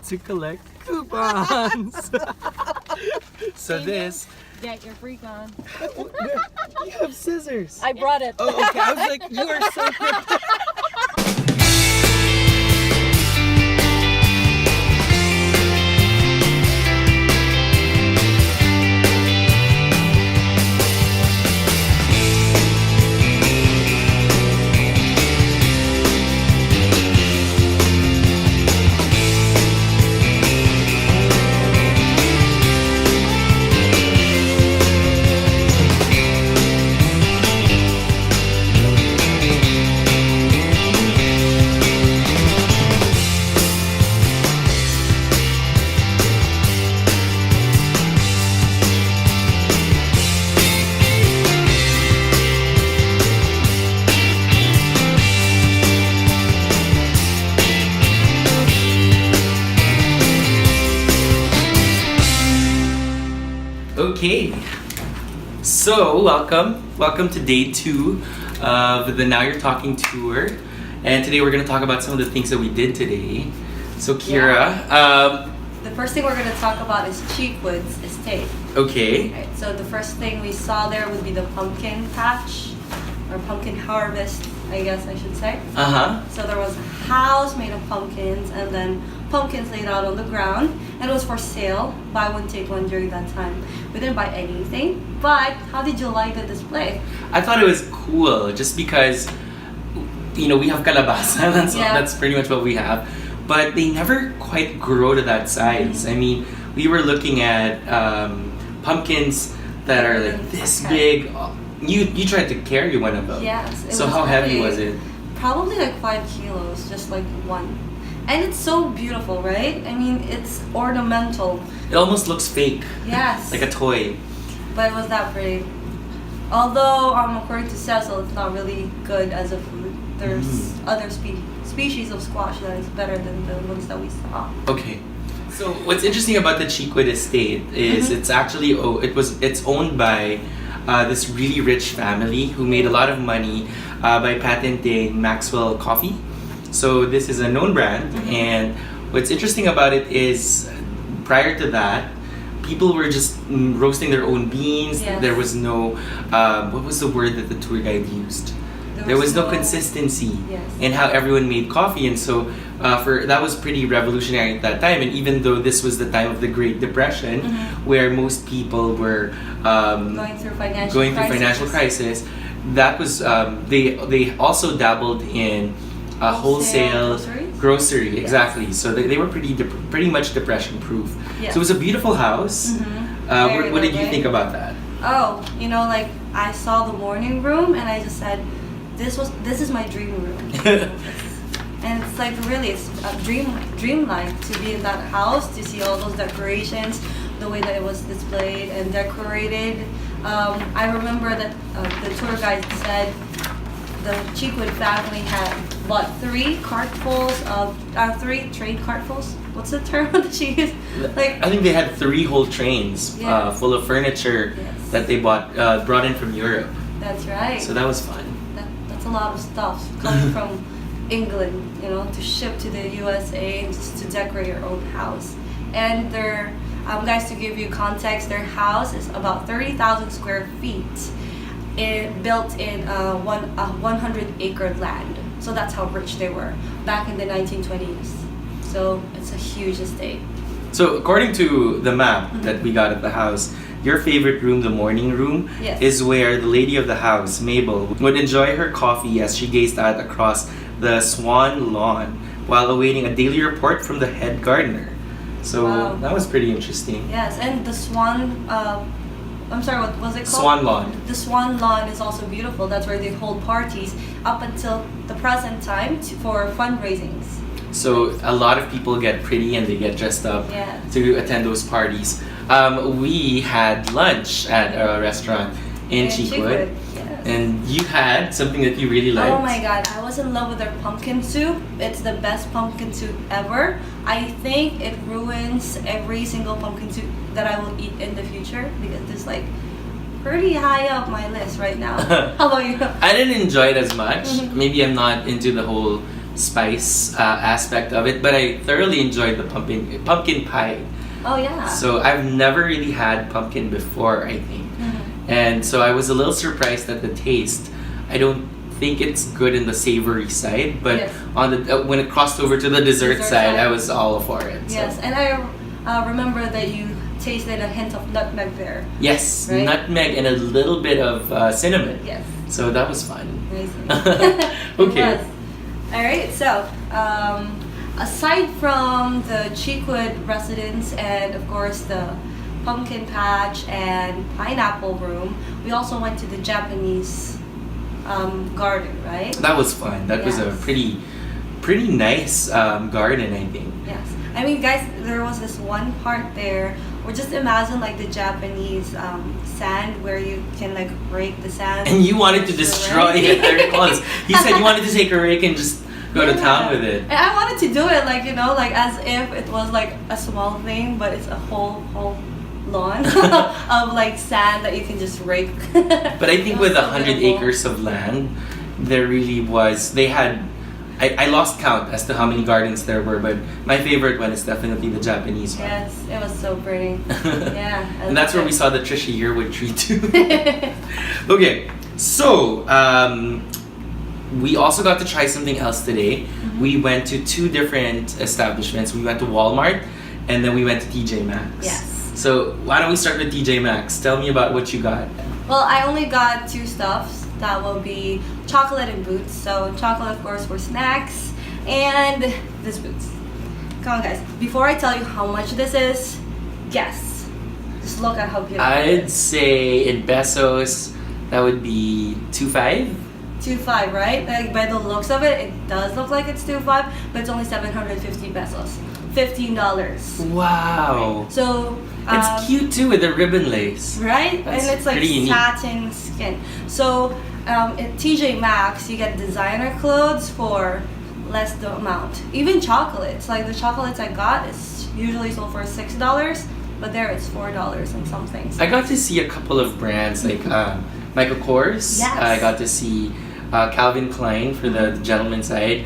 to collect coupons. So this. Get your freak on. You have scissors. I brought it. Oh, okay. I was like, you are so prepared. Okay, so welcome to day 2 of the Now You're Talking tour, and today we're going to talk about some of the things that we did today. So Kira, the first thing we're going to talk about is Cheekwood's estate. Okay. Right, so the first thing we saw there would be the pumpkin patch, or pumpkin harvest, I guess I should say. So there was a house made of pumpkins, and then pumpkins laid out on the ground, and it was for sale, buy one take one during that time. We didn't buy anything, but how did you like the display? I thought it was cool just because, you know, we have kalabasa, that's pretty much what we have, but they never quite grow to that size. I mean, we were looking at pumpkins that are like this big. You tried to carry one of them. Yes. So how heavy was it? Probably like 5 kilos, just like one. And it's so beautiful, right? I mean, it's ornamental. It almost looks fake. Yes. Like a toy. But it was that pretty. Although, according to Cecil, it's not really good as a food. There's other species of squash that is better than the ones that we saw. Okay. So what's interesting about the Cheekwood estate is it's actually it's owned by this really rich family who made a lot of money by patenting Maxwell coffee. So this is a known brand, and what's interesting about it is prior to that, people were just roasting their own beans. Yes. There was no, what was the word that the tour guide used? There was no consistency in how everyone made coffee, and so that was pretty revolutionary at that time. And even though this was the time of the Great Depression, where most people were going through financial crisis, that was they also dabbled in wholesale grocery, exactly. So they were pretty much depression proof. Yes. So it was a beautiful house. What did you think about that? Oh, you know, like I saw the morning room and I just said, this is my dream room. And it's like really, it's a dreamlike to be in that house, to see all those decorations, the way that it was displayed and decorated. I remember that the tour guide said the Cheekwood family had what, 3 train cartfuls? What's the term that she used? Like, I think they had 3 whole trains full of furniture that they brought in from Europe. That's right. So that was fun. That's a lot of stuff coming from England, you know, to ship to the USA and just to decorate your own house. And their guys, to give you context, their house is about 30,000 square feet. Built in 100-acre land. So that's how rich they were back in the 1920s. So it's a huge estate. So according to the map that we got at the house, your favorite room, the morning room, is where the lady of the house, Mabel, would enjoy her coffee as she gazed out across the Swan Lawn while awaiting a daily report from the head gardener. So that was pretty interesting. Yes, and the Swan, I'm sorry, what was it called? Swan Lawn. The Swan Lawn is also beautiful. That's where they hold parties up until the present time for fundraisings. So a lot of people get pretty and they get dressed up to attend those parties. We had lunch at a restaurant in Cheekwood. Yes. And you had something that you really liked. Oh my god, I was in love with their pumpkin soup. It's the best pumpkin soup ever. I think it ruins every single pumpkin soup that I will eat in the future because it's like pretty high up my list right now. How about you? I didn't enjoy it as much. Maybe I'm not into the whole spice aspect of it, but I thoroughly enjoyed the pumpkin pie. Oh yeah. So I've never really had pumpkin before, I think. And so I was a little surprised at the taste. I don't think it's good in the savory side, but Yes. on the when it crossed over to the dessert side, I was all for it. So. Yes, and I remember that you tasted a hint of nutmeg there. Yes, Right? nutmeg and a little bit of cinnamon. Yes. So that was fun. Amazing. Okay. It was. All right. So, aside from the Cheekwood residence and of course the pumpkin patch and pineapple room, we also went to the Japanese garden, right? That was fun. That was a Yes. pretty nice garden, I think. Yes. I mean, guys, there was this one part there where just imagine like the Japanese sand where you can like rake the sand. And you wanted to destroy it. I recall this. You said you wanted to take a rake and just go to town with it. And I wanted to do it like, you know, like as if it was like a small thing, but it's a whole lawn of like sand that you can just rake. But I think It was with so 100 beautiful. acres of land, there really was. They had. I lost count as to how many gardens there were, but my favorite one is definitely the Japanese one. Yes, it was so pretty. Yeah. And that's where we saw the Trisha Yearwood tree too. Okay, so we also got to try something else today. We went to 2 different establishments. We went to Walmart and then we went to TJ Maxx. Yes. So why don't we start with TJ Maxx? Tell me about what you got. Well, I only got 2 stuffs. That will be chocolate and boots. So chocolate, of course, for snacks, and this boots. Come on, guys. Before I tell you how much this is, guess. Just look at how beautiful it I'd is. say in pesos, that would be 2.5. 2.5, right? Like by the looks of it, it does look like it's 2.5, but it's only 750 pesos. $15. Wow. So It's cute too with the ribbon lace. right? That's And it's like pretty unique. satin skin. So at TJ Maxx, you get designer clothes for less the amount. Even chocolates, like the chocolates I got is usually sold for $6, but there it's $4 and something. I got to see a couple of brands like Michael Kors. Yes. I got to see Calvin Klein for the gentleman's side.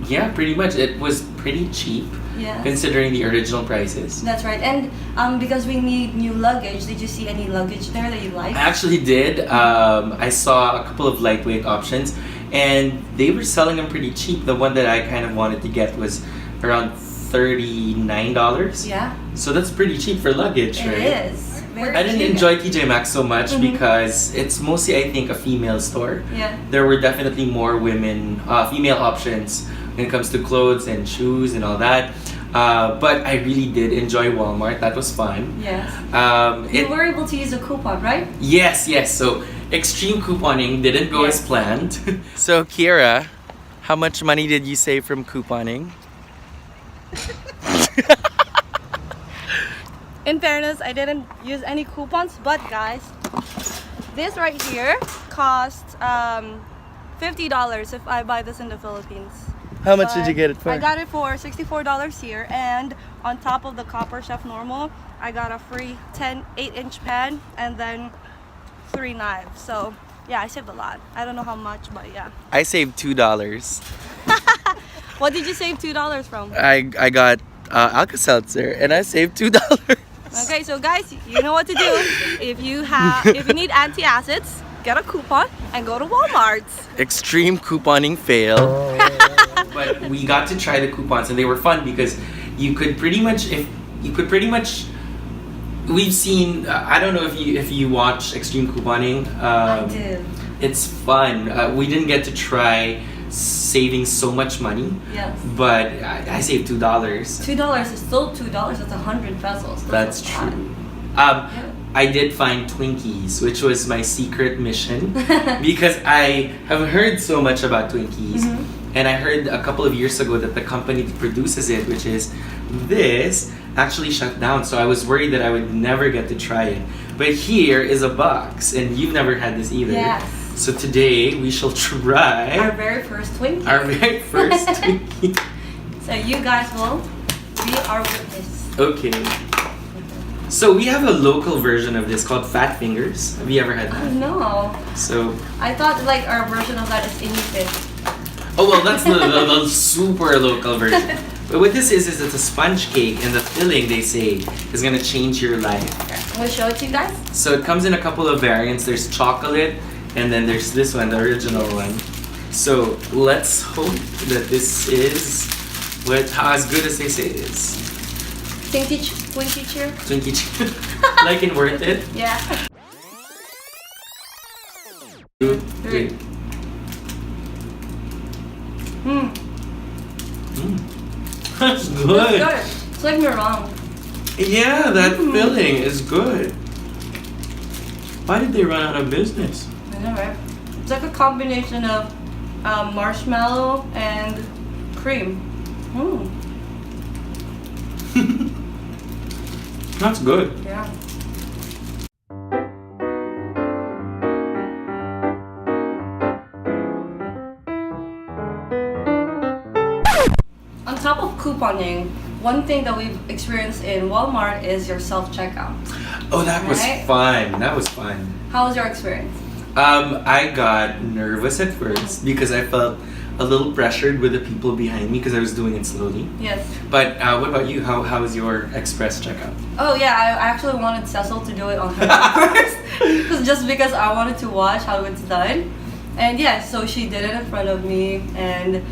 Yeah, pretty much. It was pretty cheap Yes. considering the original prices. That's right. And because we need new luggage, did you see any luggage there that you like? I actually did. I saw a couple of lightweight options and they were selling them pretty cheap. The one that I kind of wanted to get was around $39. Yeah, So that's pretty cheap for luggage, it right? is. Very I didn't cute. enjoy TJ Maxx so much Mhm. because it's mostly, I think, a female store. Yeah. There were definitely more female options when it comes to clothes and shoes and all that. But I really did enjoy Walmart. That was fun. Yes. It, You were able to use a coupon, right? yes. So extreme couponing didn't go as Yes. planned. So Kira, how much money did you save from couponing? In fairness, I didn't use any coupons, but guys, this right here costs $50 if I buy this in the Philippines. How much But did you get it for? I got it for $64 here, and on top of the Copper Chef Normal, I got a free 8-inch pan and then 3 knives. So yeah, I saved a lot. I don't know how much, but yeah. I saved $2. What did you save $2 from? I got Alka-Seltzer and I saved $2. Okay, so guys, you know what to do. If you need antacids, get a coupon and go to Walmart. Extreme couponing fail. But we got to try the coupons and they were fun because you could pretty much we've seen I don't know if you watch extreme couponing. I do. It's fun. We didn't get to try saving so much money, Yes. but I saved $2. $2 is still $2. That's 100 pesos. That's a lot. true. Yeah. I did find Twinkies, which was my secret mission because I have heard so much about Twinkies. And I heard a couple of years ago that the company that produces it, which is this, actually shut down. So I was worried that I would never get to try it. But here is a box, and you've never had this either. Yes. So today we shall try Our very first Twinkie. our very first Twinkie. So you guys will be our witness. Okay. So we have a local version of this called Fat Fingers. Have you ever had Oh that? no. So I thought like our version of that is inipit. Oh well, that's the super local version. But what this is it's a sponge cake, and the filling they say is gonna change your life. I'm gonna show it to you guys. So it comes in a couple of variants. There's chocolate, and then there's this one, the original one. So let's hope that this is as good as they say it is. Twinkie cheer. Twinkie cheer. Like in Worth It. Yeah. 2, 3. That's good. That's good. It's like me wrong. Yeah, that filling is good. Why did they run out of business? I know, right? It's like a combination of marshmallow and cream. That's good. Yeah. On top of couponing, one thing that we've experienced in Walmart is your self-checkout. Oh, that was Right? fun. That was fun. How was your experience? I got nervous at first because I felt a little pressured with the people behind me because I was doing it slowly. Yes. But what about you? How was your express checkout? Oh yeah, I actually wanted Cecil to do it on her first, just because I wanted to watch how it's done. And yeah, so she did it in front of me, and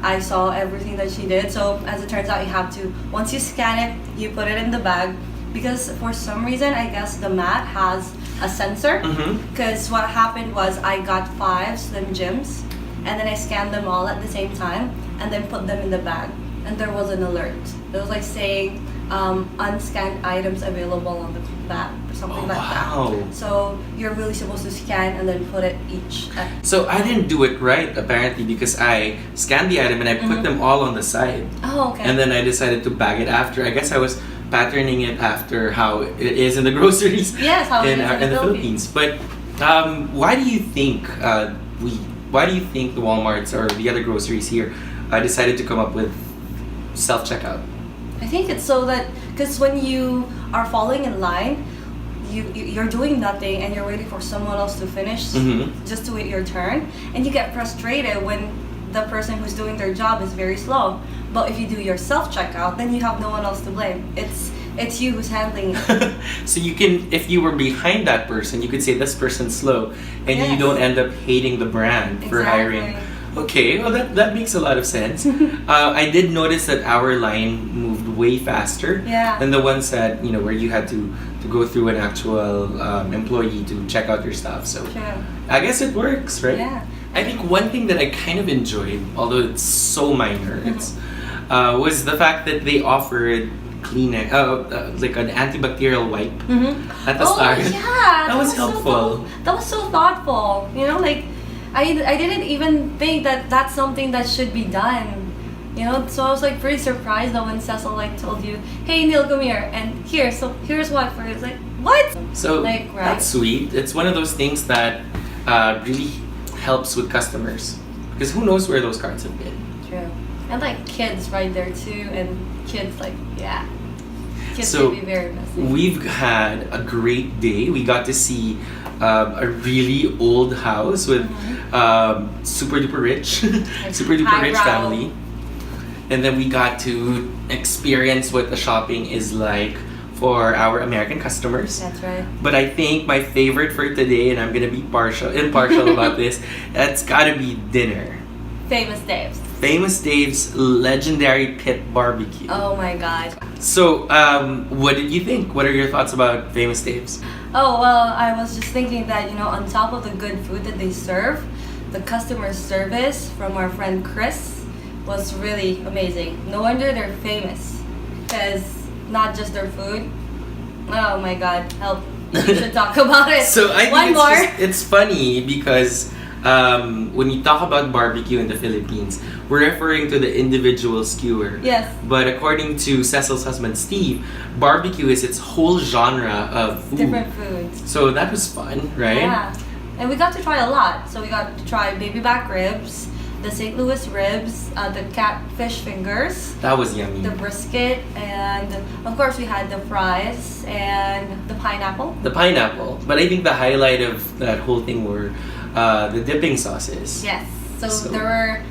I saw everything that she did. So as it turns out, you have to, once you scan it, you put it in the bag, because for some reason, I guess the mat has a sensor. Because what happened was I got 5 Slim Jims, and then I scanned them all at the same time, and then put them in the bag, and there was an alert. It was like saying unscanned items available on the bag or something like wow. that. So you're really supposed to scan and then put it each. So I didn't do it right apparently because I scanned the item and I put them all on the side. Oh, okay. And then I decided to bag it after. I guess I was patterning it after how it is in the groceries. Yes, how it is in the Philippines. But why do you think why do you think the Walmarts or the other groceries here decided to come up with self-checkout? I think it's so that, because when you are falling in line, you're doing nothing and you're waiting for someone else to finish just to wait your turn, and you get frustrated when the person who's doing their job is very slow. But if you do your self-checkout, then you have no one else to blame. It's you who's handling it. So you can, if you were behind that person, you could say this person's slow, and Yes. you don't end up hating the brand for hiring. Okay, well that makes a lot of sense. I did notice that our line moved way faster than the ones that, where you had to go through an actual employee to check out your stuff. So I guess it works, right? Yeah. I think one thing that I kind of enjoyed, although it's so minor, was the fact that they offered Kleenex, like an antibacterial wipe at the start. Yeah, that was helpful. That was so thoughtful. Like, I didn't even think that that's something that should be done. So I was like pretty surprised though when Cecil like told you, "Hey Neil, come here, and here's what for." It's like, what? So like, right? That's sweet. It's one of those things that really helps with customers, because who knows where those cards have been. True. And like kids right there too, and kids kids So can be very messy. we've had a great day. We got to see a really old house with super duper rich, super duper rich family. And then we got to experience what the shopping is like for our American customers. That's right. But I think my favorite for today, and I'm gonna be impartial about this, that's gotta be dinner. Famous Dave's. Famous Dave's legendary pit barbecue. Oh my god. So, what did you think? What are your thoughts about Famous Dave's? Oh, well, I was just thinking that, on top of the good food that they serve, the customer service from our friend Chris was really amazing. No wonder they're famous, because not just their food. Oh my god, help. You should talk about it. So I One think more. it's funny because when you talk about barbecue in the Philippines, we're referring to the individual skewer. Yes. But according to Cecil's husband Steve, barbecue is its whole genre of food. Different foods. So that was fun, right? Yeah. And we got to try a lot. So we got to try baby back ribs, the St. Louis ribs, the catfish fingers, That was yummy. the brisket, and of course we had the fries and the pineapple. The pineapple. But I think the highlight of that whole thing were the dipping sauces. Yes. So So- there were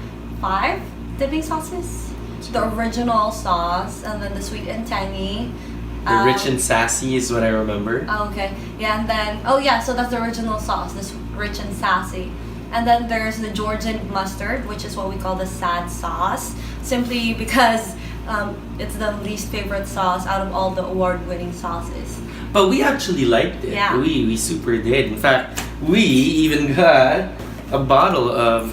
5 dipping sauces. The original sauce, and then the sweet and tangy. The rich and sassy is what I remember. Oh, okay. Yeah, and then so that's the original sauce, this rich and sassy. And then there's the Georgian mustard, which is what we call the sad sauce, simply because it's the least favorite sauce out of all the award-winning sauces. But we actually liked it. Yeah. We super did. In fact, we even got a bottle of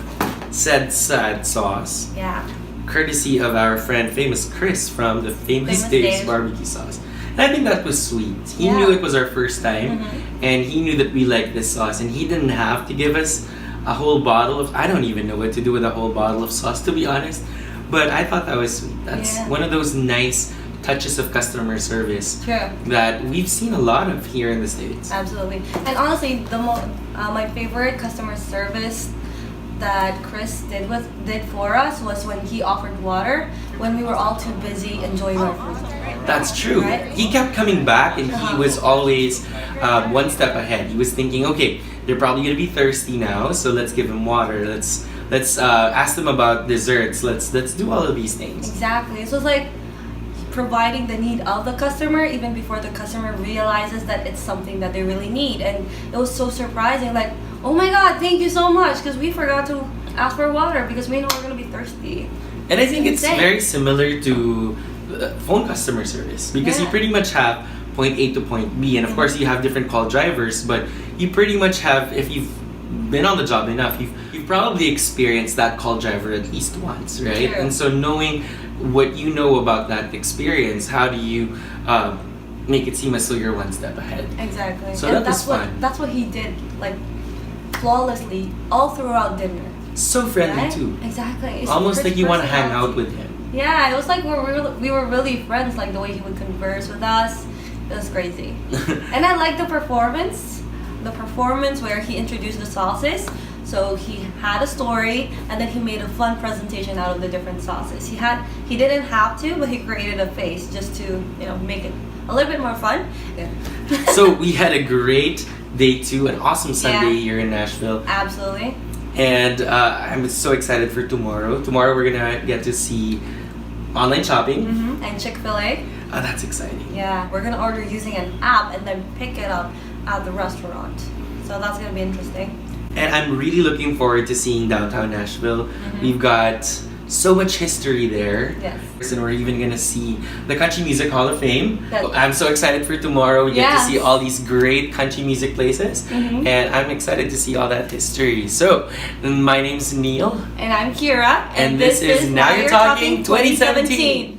said sad sauce. Yeah. Courtesy of our friend famous Chris from the Famous Dave's Dave. barbecue sauce. And I think that was sweet. He Yeah. knew it was our first time, Mm-hmm. and he knew that we liked this sauce, and he didn't have to give us a whole bottle of. I don't even know what to do with a whole bottle of sauce, to be honest. But I thought that was sweet. That's Yeah. one of those nice touches of customer service True. that we've seen a lot of here in the States. Absolutely. And honestly, my favorite customer service that Chris did for us was when he offered water when we were all too busy enjoying our food. That's true. Right? He kept coming back, and he was always one step ahead. He was thinking, okay, they're probably gonna be thirsty now, so let's give them water. Let's ask them about desserts. Let's do all of these things. Exactly. So it's like providing the need of the customer even before the customer realizes that it's something that they really need. And it was so surprising, like, oh my god, thank you so much, because we forgot to ask for water because we know we're going to be thirsty. And I think it's insane. very similar to phone customer service, because you Yeah. pretty much have point A to point B, and of course you have different call drivers, but you pretty much have, if you've been on the job enough, you've probably experienced that call driver at least once, right? True. And so knowing what you know about that experience, how do you make it seem as though you're one step ahead? Exactly. So and that was fun. That's what he did, like, flawlessly all throughout dinner. So friendly Right? too. Exactly. It's Almost his like you want to hang out personality. with him. Yeah, it was like we were really friends, like the way he would converse with us. It was crazy. And I like the performance where he introduced the sauces. So he had a story, and then he made a fun presentation out of the different sauces. He didn't have to, but he created a face just to, make it a little bit more fun. Yeah. So we had a great day 2, an awesome Sunday Yeah. here in Nashville. Absolutely. And I'm so excited for tomorrow. Tomorrow we're gonna get to see online shopping. Mm-hmm. And Chick-fil-A. Oh, that's exciting. Yeah, we're gonna order using an app and then pick it up at the restaurant. So that's gonna be interesting. And I'm really looking forward to seeing downtown Nashville. We've got so much history there. Yes. And we're even gonna see the Country Music Hall of Fame. That- I'm so excited for tomorrow. We get to Yes. see all these great country music places. Mhm. And I'm excited to see all that history. So, my name's Neil. And I'm Kira. And this is Now You're Talking 2017.